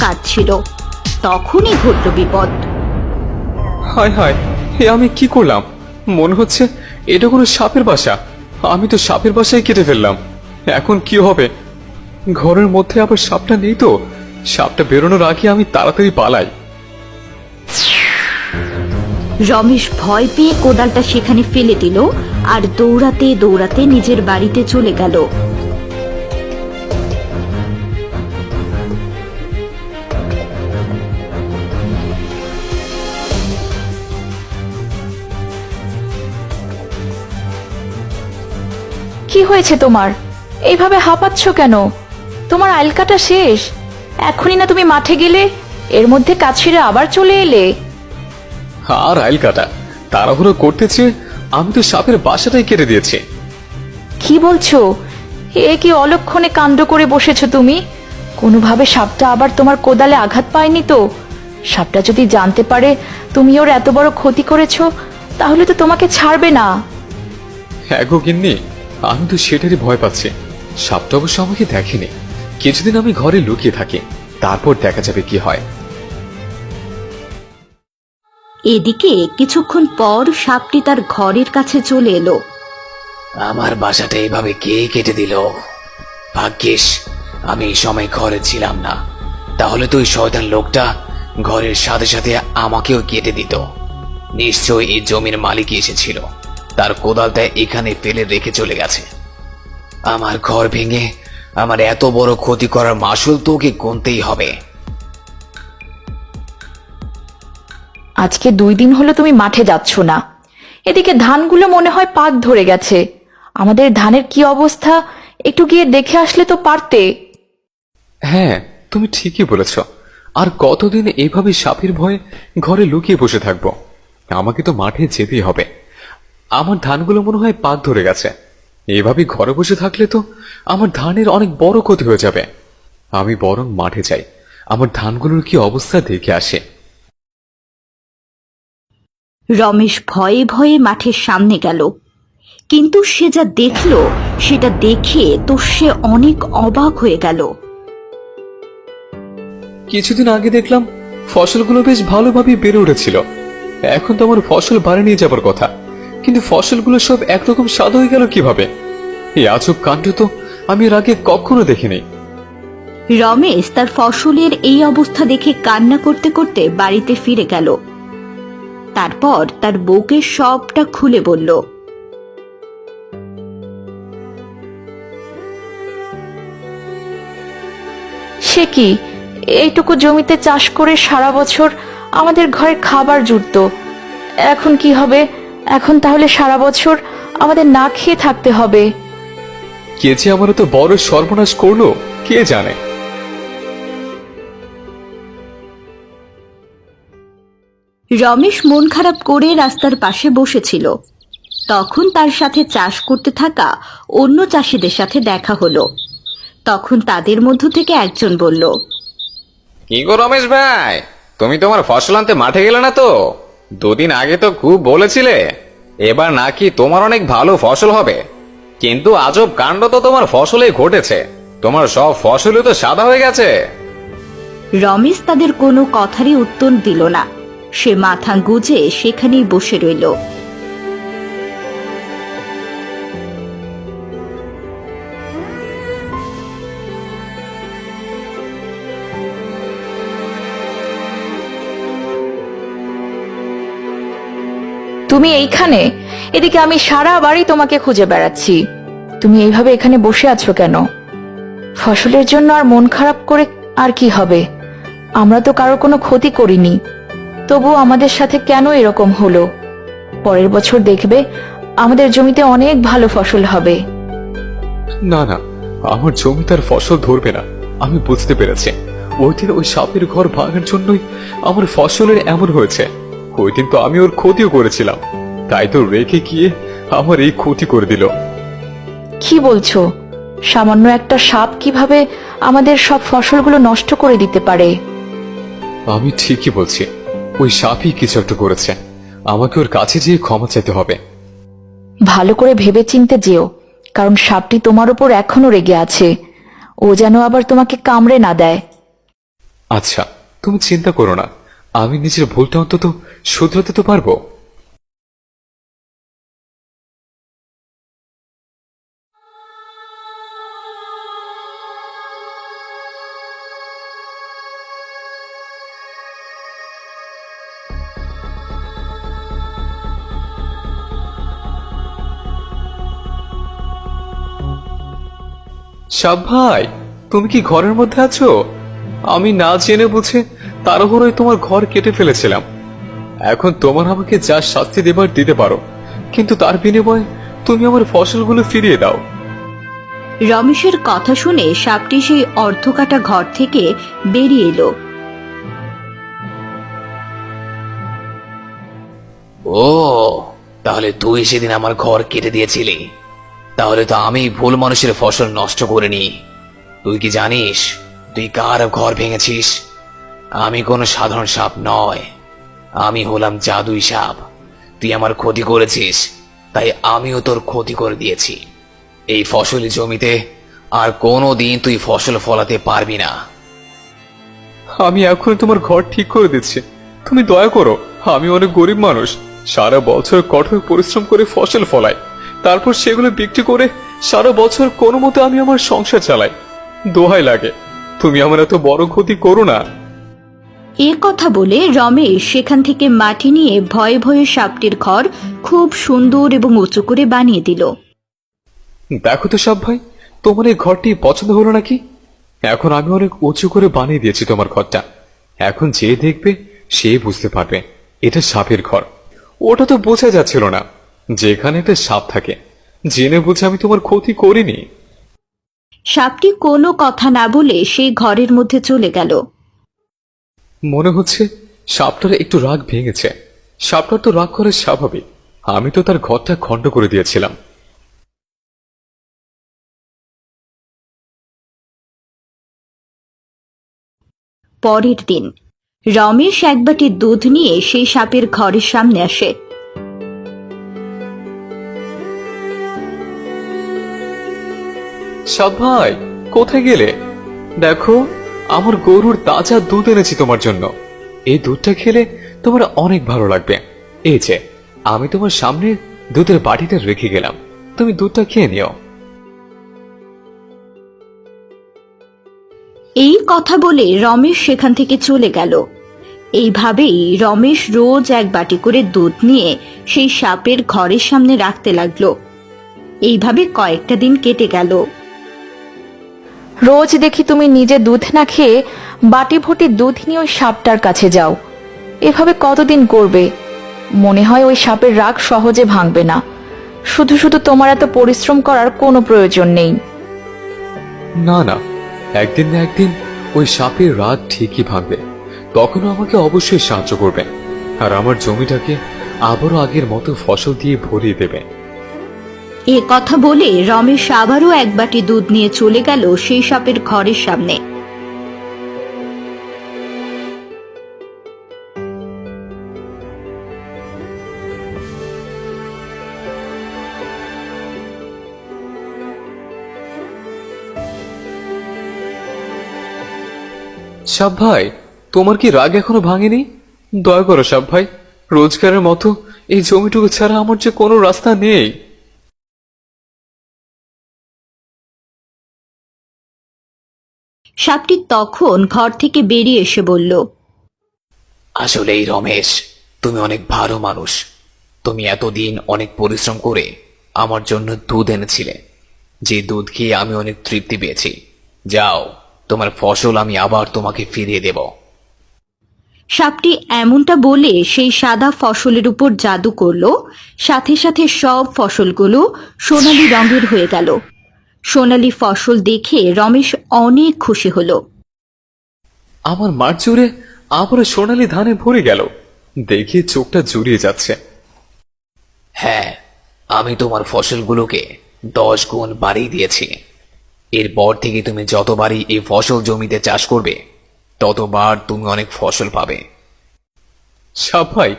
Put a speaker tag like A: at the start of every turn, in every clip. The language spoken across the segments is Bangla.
A: কাঁদছিল। তখনই ঘটল বিপদ।
B: হায় হায়, এ আমি কি করলাম? মনে হচ্ছে এটা কোনো সাপের বাসা। আমি তো সাপের বাসায় কেটে ফেললাম। এখন কি হবে? ঘরের মধ্যে আবার সাপটা নেই তো? সাপটা বেরোনোর আগে আমি তাড়াতাড়ি পালাই।
A: রমেশ ভয় পেয়ে কোদালটা সেখানে ফেলে দিল আর দৌড়াতে দৌড়াতে নিজের বাড়িতে চলে গেল।
C: কি হয়েছে তোমার? এইভাবে হাঁপাচ্ছ কেন? তোমার আইলকাটা শেষ? এখনই না তুমি মাঠে গেলে, এর মধ্যে কাজ সেরে আবার চলে এলে।
B: আর আইল কাটা তাড়াহুড়ো করতেছে, আমি তো সাপের বাসাটাই কেটে দিয়েছি।
C: কি বলছো? এ কি অলক্ষণে কাণ্ড করে বসেছো তুমি? কোনোভাবে সাপটা আবার তোমার কোদালে আঘাত পায়নি তো? সাপটা যদি জানতে পারে তুমি ওর এত বড় ক্ষতি করেছো, তাহলে তো তোমাকে ছাড়বে না।
B: হ্যাঁ গো গিন্নি, আমি তো সেটারই ভয় পাচ্ছি। সাপটা অবশ্য আমাকে দেখেনি। কিছুদিন আমি ঘরে লুকিয়ে থাকি, তারপর দেখা যাবে কি হয়।
A: এদিকে কিছুক্ষণ পর সাপটি তার ঘরের কাছে চলে এলো।
D: আমার বাসাটা এইভাবে কে কেটে দিল? ভাগ্যিস আমি এই সময় ঘরে ছিলাম না, তাহলে তো ওই শয়তান লোকটা ঘরের সাথে সাথে আমাকেও কেটে দিত। নিশ্চয়ই এই জমির মালিক এসেছিল, তার কোদালটা এখানে ফেলে রেখে চলে গেছে। আমার ঘর ভেঙে আমার এত বড় ক্ষতি করার মাসুল তো ওকে গুনতেই হবে।
C: আজকে 2 দিন হলো তুমি মাঠে যাচ্ছ না। এদিকে ধানগুলো মনে হয় পাক ধরে গেছে। আমাদের ধানের কি অবস্থা একটু গিয়ে দেখে আসলে তো পারতে।
B: হ্যাঁ, তুমি ঠিকই বলেছ। আর কতদিন এইভাবে সাপের ভয়ে ঘরে লুকিয়ে বসে থাকবো? আমাকে তো মাঠে যেতেই হবে। আমার ধানগুলো মনে হয় পাক ধরে গেছে। এইভাবে ঘরে বসে থাকলে তো আমার ধানের অনেক বড় ক্ষতি হয়ে যাবে। আমি বরং মাঠে যাই, আমার ধানগুলোর কি অবস্থা দেখে আসে।
A: রমেশ ভয়ে ভয়ে মাঠের সামনে গেল, কিন্তু সে যা দেখল সেটা দেখে তো সে অনেক অবাক হয়ে গেল।
B: কিছুদিন আগে দেখলাম ফসলগুলো বেশ ভালোভাবে বেড়ে উঠেছিল। এখন তো আমার ফসল বাড়ি নিয়ে যাবার কথা, কিন্তু ফসলগুলো সব একরকম স্বাদ হয়ে গেল কিভাবে? এই আজব কাণ্ড তো আমি এর আগে কখনো দেখিনি।
A: রমেশ তার ফসলের এই অবস্থা দেখে কান্না করতে করতে বাড়িতে ফিরে গেল। তারপর তার বউকে সবটা খুলে বলল।
C: সে কি, এইটুকু জমিতে চাষ করে সারা বছর আমাদের ঘরে খাবার জুটতো, এখন কি হবে? এখন তাহলে সারা বছর আমাদের না খেয়ে থাকতে হবে।
B: কে যে আমার তো বড় সর্বনাশ করলো কে জানে।
A: রমেশ মন খারাপ করে রাস্তার পাশে বসেছিল। তখন তার সাথে চাষ করতে থাকা অন্য চাষিদের সাথে দেখা হলো। তখন তাদের মধ্য থেকে একজন বলল,
D: কি গো রমেশ ভাই, তুমি তোমার ফসল আনতে মাঠে গেলে না তো? 2 দিন আগে তো খুব বলেছিলে এবার নাকি তোমার অনেক ভালো ফসল হবে, কিন্তু আজব কাণ্ড তো তোমার ফসলে ঘটেছে। তোমার সব ফসলই তো সাদা হয়ে গেছে।
A: রমেশ তাদের কোনো কথারই উত্তর দিল না। সে মাথা গুজে সেখানেই বসে রইল।
C: তুমি এইখানে? এদিকে আমি সারা বাড়ি তোমাকে খুঁজে বেড়াচ্ছি। তুমি এইভাবে এখানে বসে আছো কেন? ফসলের জন্য আর মন খারাপ করে আর কি হবে? আমরা তো কারোর কোনো ক্ষতি করিনি, তবু আমাদের সাথে কেন এরকম হলো? পরের বছর দেখবে আমাদের জমিতে অনেক ভালো ফসল হবে।
B: না না, আমার জমি তার ফসল ধরবে না। আমি বুঝতে পেরেছি, ওই দিন ওই সাপের ঘর ভাঙার জন্যই আমার ফসলের এমন হয়েছে। ওই দিন তো আমি ওর ক্ষতিও করেছিলাম, তাই তো রেখে গিয়ে আমার এই ক্ষতি করে দিল।
C: কি বলছো? সামান্য একটা সাপ কিভাবে আমাদের সব ফসলগুলো নষ্ট করে দিতে পারে?
B: আমি ঠিকই বলছি, ওই সাপই কিছু একটা করেছে। আমাকে ওর কাছে যেয়ে ক্ষমা চাইতে হবে।
C: ভালো করে ভেবে চিনতে যেও, কারণ সাপটি তোমার উপর এখনো রেগে আছে। ও যেন আবার তোমাকে কামড়ে না দেয়।
B: আচ্ছা, তুমি চিন্তা করো না, আমি নিজের ভুলটা অন্তত শুধরাতে তো পারবো। সাব ভাই, তুমি কি ঘরের মধ্যে আছো? আমি না জেনে বুঝে তাড়াহুড়োয় তোমার ঘর কেটে ফেলেছিলাম। এখন তোমার আমাকে যা শাস্তি দেবার দিতে পারো, কিন্তু তার বিনিময়ে তুমি আমার ফসলগুলো ফিরিয়ে দাও।
A: রমেশের কথা শুনে সাপটি সেই অর্ধকাটা ঘর থেকে বেরিয়ে এলো।
D: ও, তাহলে তুই সেদিন আমার ঘর কেটে দিয়েছিলি। তাহলে তো আমি ভুল মানুষের ফসল নষ্ট করিনি। তুই কি জানিস তুই কার ঘর ভেঙেছিস? আমি কোনো সাধারণ সাপ নয়, আমি হলাম জাদুই সাপ। তুই আমার ক্ষতি করেছিস, তাই আমিও তোর ক্ষতি করে দিয়েছি। এই ফসলি জমিতে আর কোনো দিন তুই ফসল ফলাতে পারবি না।
B: আমি এখন তোমার ঘর ঠিক করে দিচ্ছি, তুমি দয়া করো। আমি অনেক গরিব মানুষ, সারা বছর কঠোর পরিশ্রম করে ফসল ফলাই, তারপর সেগুলো বিক্রি করে সারা বছর কোনো মতে আমি আমার সংসার চালাই। দোহাই লাগে, তুমি আমার এত বড় ক্ষতি করো না।
A: এ কথা বলে রমেশ সেখান থেকে মাটি নিয়ে ভয়ে ভয়ে সাপটির ঘর খুব সুন্দর এবং উঁচু করে বানিয়ে দিল।
B: দেখো তো সাব ভাই, তোমার এই ঘরটি পছন্দ হলো নাকি? এখন আমি অনেক উঁচু করে বানিয়ে দিয়েছি তোমার ঘরটা। এখন যে দেখবে সে বুঝতে পারবে এটা সাপের ঘর। ওটা তো বোঝা যাচ্ছিল না যেখানে একটা সাপ থাকে। জেনে বুঝে আমি তোমার ক্ষতি করিনি।
A: সাপটি কোনো কথা না বলে সেই ঘরের মধ্যে চলে গেল।
B: মনে হচ্ছে সাপটার একটু রাগ ভেঙেছে। সাপটার তো রাগ করে স্বাভাবিক, আমি তো তার ঘরটা খণ্ড করে দিয়েছিলাম।
A: পরের দিন রমেশ এক বাটি দুধ নিয়ে সেই সাপের ঘরের সামনে আসে।
B: সাপ ভাই, কোথায় গেলে? দেখো, আমার গরুর তাজা দুধ এনেছি তোমার জন্য। এই দুধটা খেলে তোমার অনেক ভালো লাগবে। এই যে, আমি তোমার সামনে দুধের বাটিটা রেখে গেলাম, তুমি দুধটা খেয়ে নিও।
A: এই কথা বলে রমেশ সেখান থেকে চলে গেল। এইভাবেই রমেশ রোজ এক বাটি করে দুধ নিয়ে সেই সাপের ঘরের সামনে রাখতে লাগলো। এইভাবে কয়েকটা দিন কেটে গেল।
C: রোজ দেখি তুমি নিজে দুধ না খেয়ে বাটি ভর্তি দুধ নিয়ে ওই সাপটার কাছে যাও। এভাবে কতদিন করবে? মনে হয় ওই সাপের রাগ সহজে ভাঙবে না। শুধু শুধু তোমার এত পরিশ্রম করার কোনো প্রয়োজন নেই।
B: না না, একদিন না একদিন ওই সাপের রাগ ঠিকই ভাঙবে। তখনও আমাকে অবশ্যই সাহায্য করবে, আর আমার জমিটাকে আবারও আগের মতো ফসল দিয়ে ভরিয়ে দেবে।
A: এ কথা বলে রমেশ আবারও এক বাটি দুধ নিয়ে চলে গেল সেই সাপের ঘরের সামনে।
B: সাপ ভাই, তোমার কি রাগ এখনো ভাঙেনি? দয়া করো সাপ ভাই, রোজগারের মতো এই জমিটুকু ছাড়া আমার যে কোনো রাস্তা নেই।
A: সাপটি তখন ঘর থেকে বেরিয়ে এসে বলল,
D: আসলেই রমেশ, তুমি অনেক ভালো মানুষ। তুমি এতদিন অনেক পরিশ্রম করে আমার জন্য দুধ এনেছিলে, যে দুধ খেয়ে আমি অনেক তৃপ্তি পেয়েছি। যাও, তোমার ফসল আমি আবার তোমাকে ফিরিয়ে দেব।
A: সাপটি এমনটা বলে সেই সাদা ফসলের উপর জাদু করলো। সাথে সাথে সব ফসলগুলো সোনালী রঙের হয়ে গেল। সোনালী ফসল দেখে রমেশ অনেক খুশি হলো।
B: আমার মাঠ জুড়ে আবার সোনালী ধানে ভরে গেল, দেখে চোখটা জুড়িয়ে যাচ্ছে।
D: হ্যাঁ, আমি তোমার ফসলগুলোকে 10 গুণ বাড়িয়ে দিয়েছি। এরপর থেকে তুমি যতবারই এই ফসল জমিতে চাষ করবে, ততবার তুমি অনেক ফসল পাবে।
B: সাপ ভাই,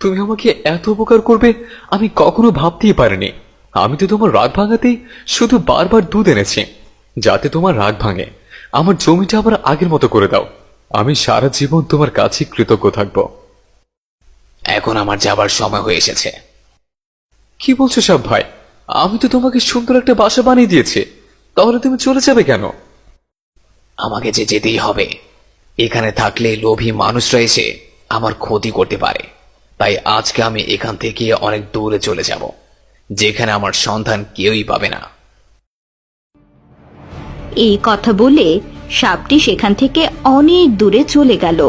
B: তুমি আমাকে এত উপকার করবে আমি কখনো ভাবতেই পারিনি। আমি তো তোমার রাগ ভাঙাতেই শুধু বারবার দুধ এনেছি, যাতে তোমার রাগ ভাঙে। আমার জমিটা আবার আগের মতো করে দাও, আমি সারা জীবন তোমার কাছে কৃতজ্ঞ থাকবো।
D: এখন আমার যাবার সময় হয়ে এসেছে।
B: কি বলছো সব ভাই? আমি তো তোমাকে সুন্দর একটা বাসা বানিয়ে দিয়েছি, তাহলে তুমি চলে যাবে কেন?
D: আমাকে যে যেতেই হবে। এখানে থাকলে লোভী মানুষরা এসে আমার ক্ষতি করতে পারে। তাই আজকে আমি এখান থেকে অনেক দূরে চলে যাব, যেখানে আমার সন্ধান কেউই পাবে না।
A: এই কথা বলে সাপটি সেখান থেকে অনেক দূরে চলে গেল।